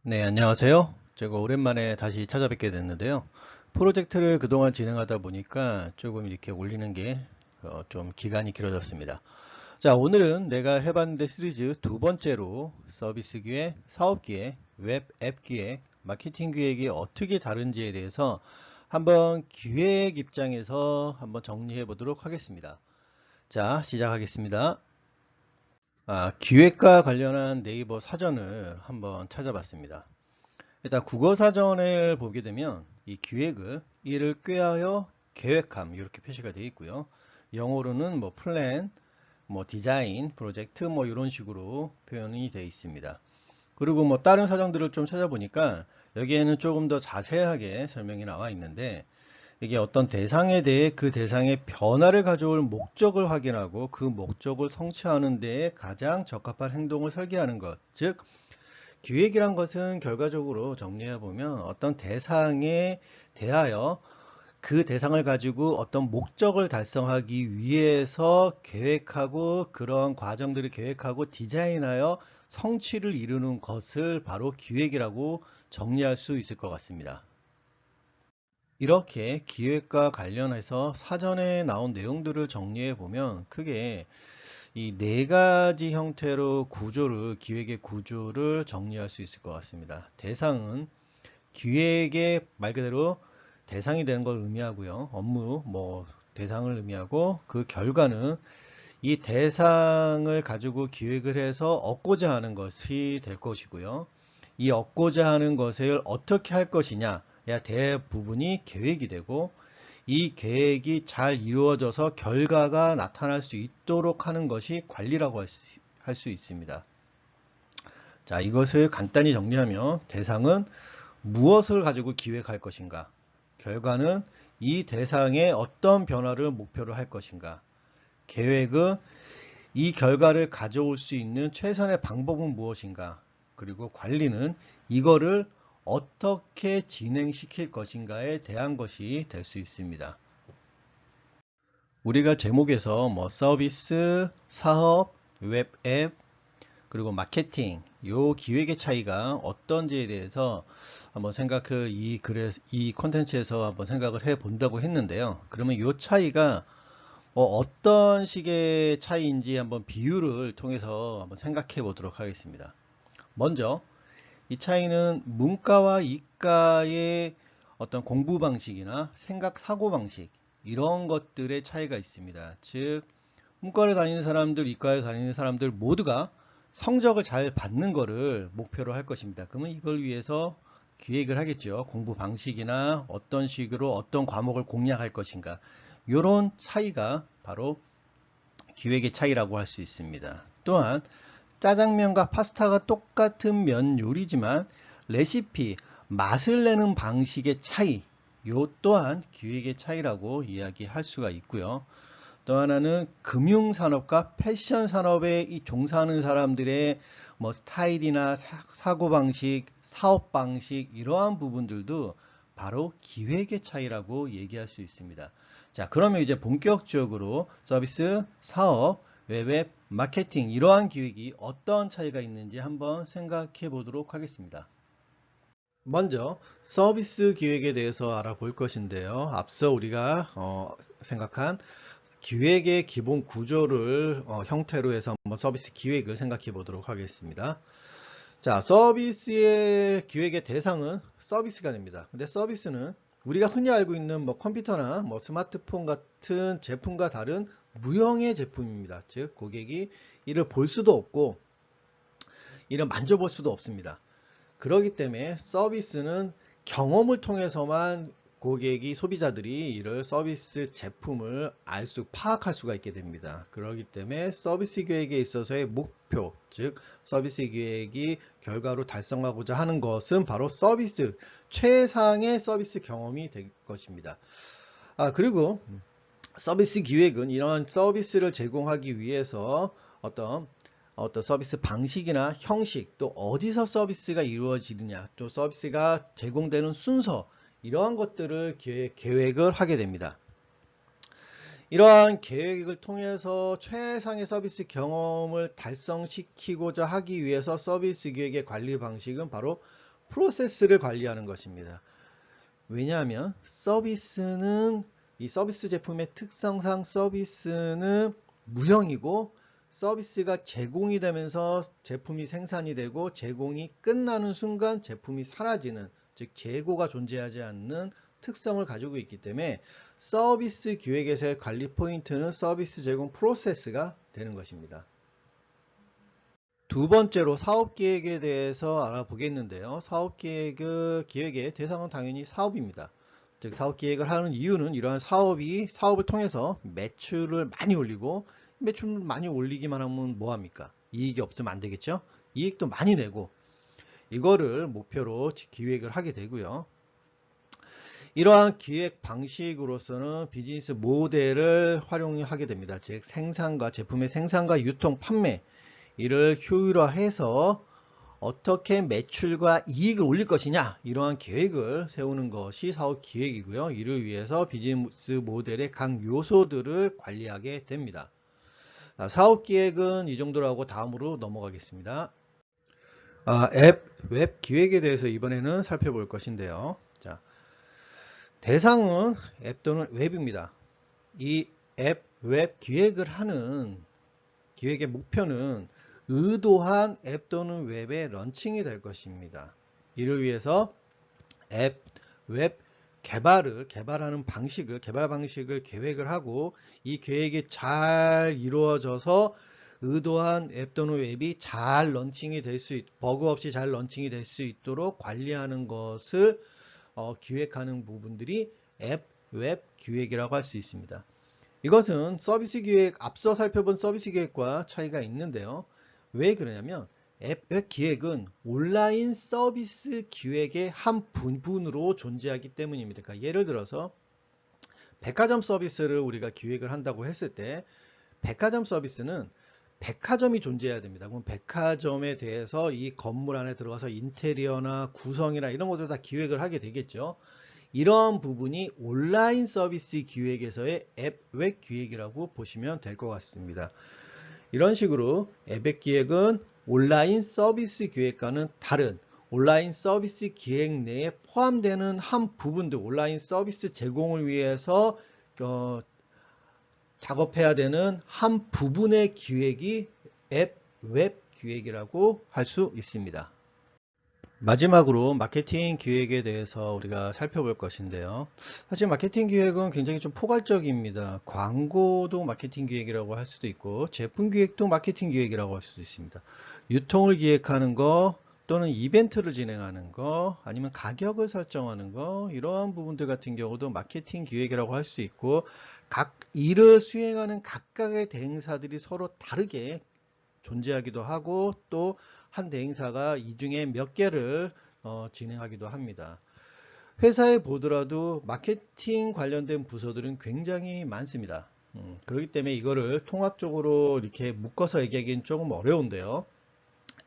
네, 안녕하세요. 제가 오랜만에 다시 찾아뵙게 됐는데요. 프로젝트를 그동안 진행하다 보니까 조금 이렇게 올리는 게 좀 기간이 길어졌습니다. 자, 오늘은 내가 해봤는데 시리즈 두 번째로 서비스 기획, 사업 기획, 웹 앱 기획, 마케팅 기획이 어떻게 다른지에 대해서 한번 기획 입장에서 한번 정리해 보도록 하겠습니다. 자, 시작하겠습니다. 기획과 관련한 네이버 사전을 한번 찾아봤습니다. 일단 국어사전을 보게 되면 이 기획을 이를 꾀하여 계획함 이렇게 표시가 되어 있고요. 영어로는 뭐 플랜, 뭐 디자인, 프로젝트 뭐 이런 식으로 표현이 되어 있습니다. 그리고 뭐 다른 사전들을 좀 찾아보니까 여기에는 조금 더 자세하게 설명이 나와 있는데 이게 어떤 대상에 대해 그 대상의 변화를 가져올 목적을 확인하고 그 목적을 성취하는 데에 가장 적합한 행동을 설계하는 것, 즉 기획이란 것은 결과적으로 정리해 보면 어떤 대상에 대하여 그 대상을 가지고 어떤 목적을 달성하기 위해서 계획하고 그런 과정들을 계획하고 디자인하여 성취를 이루는 것을 바로 기획이라고 정리할 수 있을 것 같습니다. 이렇게 기획과 관련해서 사전에 나온 내용들을 정리해 보면 크게 이 네 가지 형태로 기획의 구조를 정리할 수 있을 것 같습니다. 대상은 기획의 말 그대로 대상이 되는 걸 의미하고요. 업무, 뭐, 대상을 의미하고 그 결과는 이 대상을 가지고 기획을 해서 얻고자 하는 것이 될 것이고요. 이 얻고자 하는 것을 어떻게 할 것이냐, 야 대부분이 계획이 되고 이 계획이 잘 이루어져서 결과가 나타날 수 있도록 하는 것이 관리라고 할 수 있습니다. 자, 이것을 간단히 정리하면 대상은 무엇을 가지고 기획할 것인가? 결과는 이 대상에 어떤 변화를 목표로 할 것인가? 계획은 이 결과를 가져올 수 있는 최선의 방법은 무엇인가? 그리고 관리는 이거를 어떻게 진행시킬 것인가에 대한 것이 될 수 있습니다. 우리가 제목에서 뭐 서비스, 사업, 웹 앱, 그리고 마케팅, 요 기획의 차이가 어떤지에 대해서 한번 이 콘텐츠에서 한번 생각을 해 본다고 했는데요. 그러면 요 차이가 어떤 식의 차이인지 한번 비유를 통해서 한번 생각해 보도록 하겠습니다. 먼저, 이 차이는 문과와 이과의 어떤 공부 방식이나 생각, 사고 방식, 이런 것들의 차이가 있습니다. 즉, 문과를 다니는 사람들, 이과를 다니는 사람들 모두가 성적을 잘 받는 거를 목표로 할 것입니다. 그러면 이걸 위해서 기획을 하겠죠. 공부 방식이나 어떤 식으로 어떤 과목을 공략할 것인가. 이런 차이가 바로 기획의 차이라고 할 수 있습니다. 또한 짜장면과 파스타가 똑같은 면 요리지만 레시피, 맛을 내는 방식의 차이, 요 또한 기획의 차이라고 이야기할 수가 있고요. 또 하나는 금융산업과 패션 산업에 종사하는 사람들의 뭐 스타일이나 사고방식, 사업방식 이러한 부분들도 바로 기획의 차이라고 얘기할 수 있습니다. 자, 그러면 이제 본격적으로 서비스, 사업, 웹, 마케팅 이러한 기획이 어떤 차이가 있는지 한번 생각해 보도록 하겠습니다. 먼저 서비스 기획에 대해서 알아볼 것인데요. 앞서 우리가 생각한 기획의 기본 구조를 형태로 해서 한번 서비스 기획을 생각해 보도록 하겠습니다. 자, 서비스의 기획의 대상은 서비스가 됩니다. 근데 서비스는 우리가 흔히 알고 있는 뭐 컴퓨터나 뭐 스마트폰 같은 제품과 다른 무형의 제품입니다. 즉, 고객이 이를 볼 수도 없고 이를 만져볼 수도 없습니다. 그렇기 때문에 서비스는 경험을 통해서만 고객이 소비자들이 이를 서비스 제품을 파악할 수가 있게 됩니다. 그렇기 때문에 서비스 기획에 있어서의 목표, 즉 서비스 기획이 결과로 달성하고자 하는 것은 바로 최상의 서비스 경험이 될 것입니다. 그리고 서비스 기획은 이러한 서비스를 제공하기 위해서 어떤 서비스 방식이나 형식, 또 어디서 서비스가 이루어지느냐, 또 서비스가 제공되는 순서, 이러한 것들을 계획을 하게 됩니다. 이러한 계획을 통해서 최상의 서비스 경험을 달성시키고자 하기 위해서 서비스 기획의 관리 방식은 바로 프로세스를 관리하는 것입니다. 왜냐하면 서비스는 이 서비스 제품의 특성상 서비스는 무형이고 서비스가 제공이 되면서 제품이 생산이 되고 제공이 끝나는 순간 제품이 사라지는, 즉 재고가 존재하지 않는 특성을 가지고 있기 때문에 서비스 기획에서의 관리 포인트는 서비스 제공 프로세스가 되는 것입니다. 두 번째로 사업기획에 대해서 알아보겠는데요. 사업기획의 대상은 당연히 사업입니다. 즉 사업기획을 하는 이유는 이러한 사업을 통해서 매출을 많이 올리고, 매출을 많이 올리기만 하면 뭐합니까? 이익이 없으면 안 되겠죠? 이익도 많이 내고, 이거를 목표로 기획을 하게 되고요. 이러한 기획 방식으로서는 비즈니스 모델을 활용하게 됩니다. 즉 제품의 생산과 유통, 판매 이를 효율화해서 어떻게 매출과 이익을 올릴 것이냐, 이러한 계획을 세우는 것이 사업 기획이고요. 이를 위해서 비즈니스 모델의 각 요소들을 관리하게 됩니다. 사업 기획은 이 정도로 하고 다음으로 넘어가겠습니다. 웹 기획에 대해서 이번에는 살펴볼 것인데요. 자, 대상은 앱 또는 웹입니다. 이 웹 기획을 하는 기획의 목표는 의도한 앱 또는 웹의 런칭이 될 것입니다. 이를 위해서 웹 개발하는 개발 방식을 계획을 하고, 이 계획이 잘 이루어져서 의도한 앱 또는 웹이 잘 런칭이 버그 없이 잘 런칭이 될 수 있도록 관리하는 것을 기획하는 부분들이 웹 기획이라고 할 수 있습니다. 이것은 서비스 기획, 앞서 살펴본 서비스 기획과 차이가 있는데요. 왜 그러냐면 웹 기획은 온라인 서비스 기획의 한 부분으로 존재하기 때문입니다. 그러니까 예를 들어서 백화점 서비스를 우리가 기획을 한다고 했을 때, 백화점 서비스는 백화점이 존재해야 됩니다. 그럼 백화점에 대해서 이 건물 안에 들어가서 인테리어나 구성이나 이런 것들 다 기획을 하게 되겠죠. 이러한 부분이 온라인 서비스 기획에서의 웹 기획이라고 보시면 될 것 같습니다. 이런 식으로 앱 기획은 온라인 서비스 기획과는 다른 온라인 서비스 기획 내에 포함되는 한 부분들, 온라인 서비스 제공을 위해서 작업해야 되는 한 부분의 기획이 웹 기획이라고 할 수 있습니다. 마지막으로 마케팅 기획에 대해서 우리가 살펴볼 것인데요. 사실 마케팅 기획은 굉장히 좀 포괄적입니다. 광고도 마케팅 기획이라고 할 수도 있고, 제품 기획도 마케팅 기획이라고 할 수도 있습니다. 유통을 기획하는 거, 또는 이벤트를 진행하는 거, 아니면 가격을 설정하는 거, 이러한 부분들 같은 경우도 마케팅 기획이라고 할 수 있고, 각 일을 수행하는 각각의 대행사들이 서로 다르게 존재하기도 하고, 또 한 대행사가 이 중에 몇 개를 진행하기도 합니다. 회사에 보더라도 마케팅 관련된 부서들은 굉장히 많습니다. 그렇기 때문에 이거를 통합적으로 이렇게 묶어서 얘기하기는 조금 어려운데요.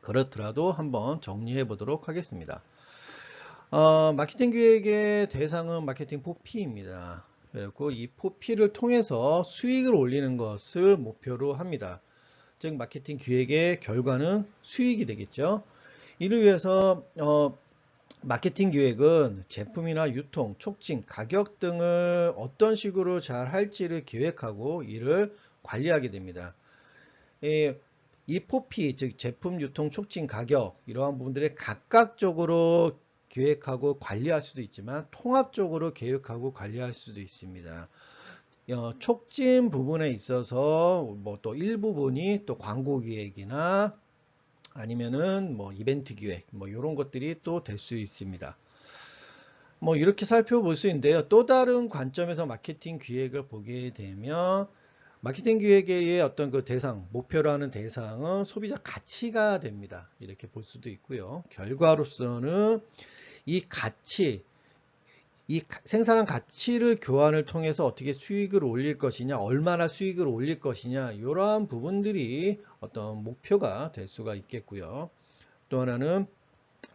그렇더라도 한번 정리해 보도록 하겠습니다. 마케팅 기획의 대상은 마케팅 포피입니다. 그리고 이 포피를 통해서 수익을 올리는 것을 목표로 합니다. 즉 마케팅 기획의 결과는 수익이 되겠죠. 이를 위해서 마케팅 기획은 제품이나 유통, 촉진, 가격 등을 어떤 식으로 잘 할지를 기획하고 이를 관리하게 됩니다. 이 포피, 즉 제품, 유통, 촉진, 가격 이러한 부분들을 각각적으로 기획하고 관리할 수도 있지만 통합적으로 계획하고 관리할 수도 있습니다. 촉진 부분에 있어서 뭐 또 일부분이 또 광고 기획이나 아니면은 뭐 이벤트 기획 뭐 이런 것들이 또 될 수 있습니다. 뭐 이렇게 살펴볼 수 있는데요. 또 다른 관점에서 마케팅 기획을 보게 되면 마케팅 기획의 어떤 그 목표로 하는 대상은 소비자 가치가 됩니다. 이렇게 볼 수도 있고요. 결과로서는 이 생산한 가치를 교환을 통해서 어떻게 수익을 올릴 것이냐, 얼마나 수익을 올릴 것이냐, 이러한 부분들이 어떤 목표가 될 수가 있겠고요. 또 하나는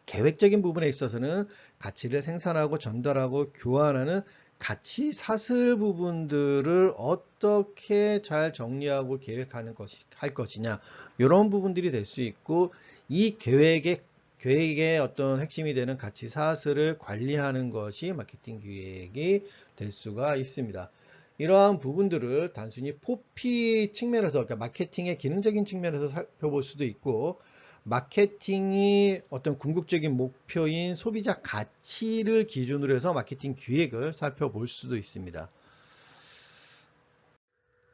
계획적인 부분에 있어서는 가치를 생산하고 전달하고 교환하는 가치 사슬 부분들을 어떻게 잘 정리하고 계획하는 할 것이냐, 이런 부분들이 될 수 있고, 이 계획의 계획의 어떤 핵심이 되는 가치 사슬을 관리하는 것이 마케팅 기획이 될 수가 있습니다. 이러한 부분들을 단순히 포피 측면에서, 그러니까 마케팅의 기능적인 측면에서 살펴볼 수도 있고, 마케팅이 어떤 궁극적인 목표인 소비자 가치를 기준으로 해서 마케팅 기획을 살펴볼 수도 있습니다.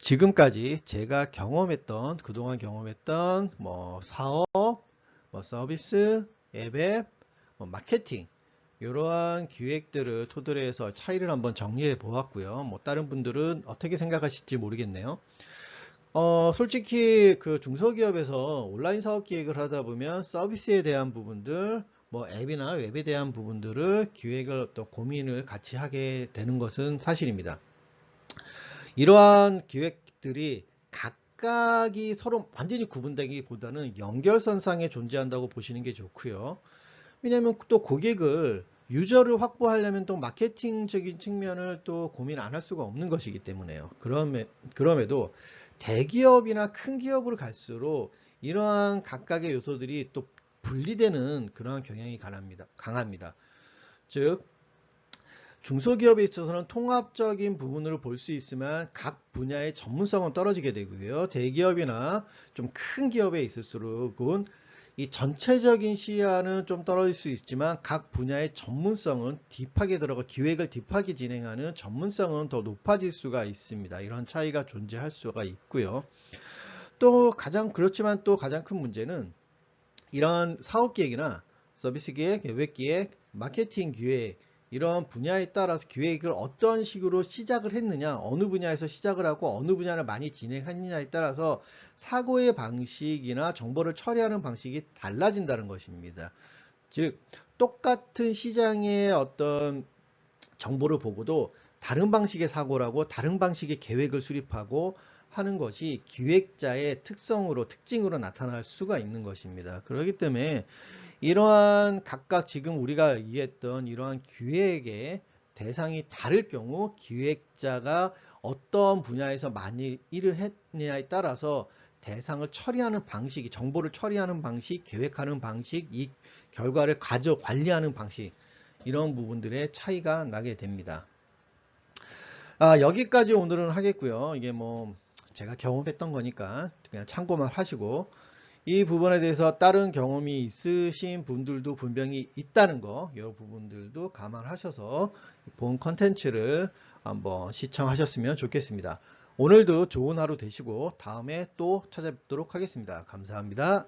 지금까지 제가 경험했던, 그동안 경험했던 사업, 서비스, 앱, 마케팅, 이러한 기획들을 토대로 해서 차이를 한번 정리해 보았고요. 다른 분들은 어떻게 생각하실지 모르겠네요. 솔직히 그 중소기업에서 온라인 사업 기획을 하다 보면 서비스에 대한 부분들, 앱이나 웹에 대한 부분들을 기획을 또 고민을 같이 하게 되는 것은 사실입니다. 이러한 기획들이 각각이 서로 완전히 구분되기보다는 연결선상에 존재한다고 보시는 게 좋고요. 왜냐하면 또 고객을 유저를 확보하려면 또 마케팅적인 측면을 또 고민 안 할 수가 없는 것이기 때문에요. 그럼에도 대기업이나 큰 기업으로 갈수록 이러한 각각의 요소들이 또 분리되는 그러한 경향이 강합니다. 즉 중소기업에 있어서는 통합적인 부분으로 볼 수 있으면 각 분야의 전문성은 떨어지게 되고요. 대기업이나 좀 큰 기업에 있을수록은 이 전체적인 시야는 좀 떨어질 수 있지만 각 분야의 전문성은 딥하게 들어가 기획을 딥하게 진행하는 전문성은 더 높아질 수가 있습니다. 이런 차이가 존재할 수가 있고요. 또 그렇지만 또 가장 큰 문제는 이런 사업 기획이나 서비스 기획, 웹 기획, 마케팅 기획 이런 분야에 따라서 기획을 어떤 식으로 시작을 했느냐, 어느 분야에서 시작을 하고 어느 분야를 많이 진행했느냐에 따라서 사고의 방식이나 정보를 처리하는 방식이 달라진다는 것입니다. 즉 똑같은 시장의 어떤 정보를 보고도 다른 방식의 사고라고 다른 방식의 계획을 수립하고 하는 것이 기획자의 특징으로 나타날 수가 있는 것입니다. 그렇기 때문에 이러한 각각 지금 우리가 이해했던 이러한 기획의 대상이 다를 경우 기획자가 어떤 분야에서 많이 일을 했느냐에 따라서 대상을 처리하는 방식이 정보를 처리하는 방식, 계획하는 방식, 이 결과를 관리하는 방식 이런 부분들의 차이가 나게 됩니다. 여기까지 오늘은 하겠고요. 이게 제가 경험했던 거니까 그냥 참고만 하시고 이 부분에 대해서 다른 경험이 있으신 분들도 분명히 있다는 거, 이 부분들도 감안하셔서 본 컨텐츠를 한번 시청하셨으면 좋겠습니다. 오늘도 좋은 하루 되시고 다음에 또 찾아뵙도록 하겠습니다. 감사합니다.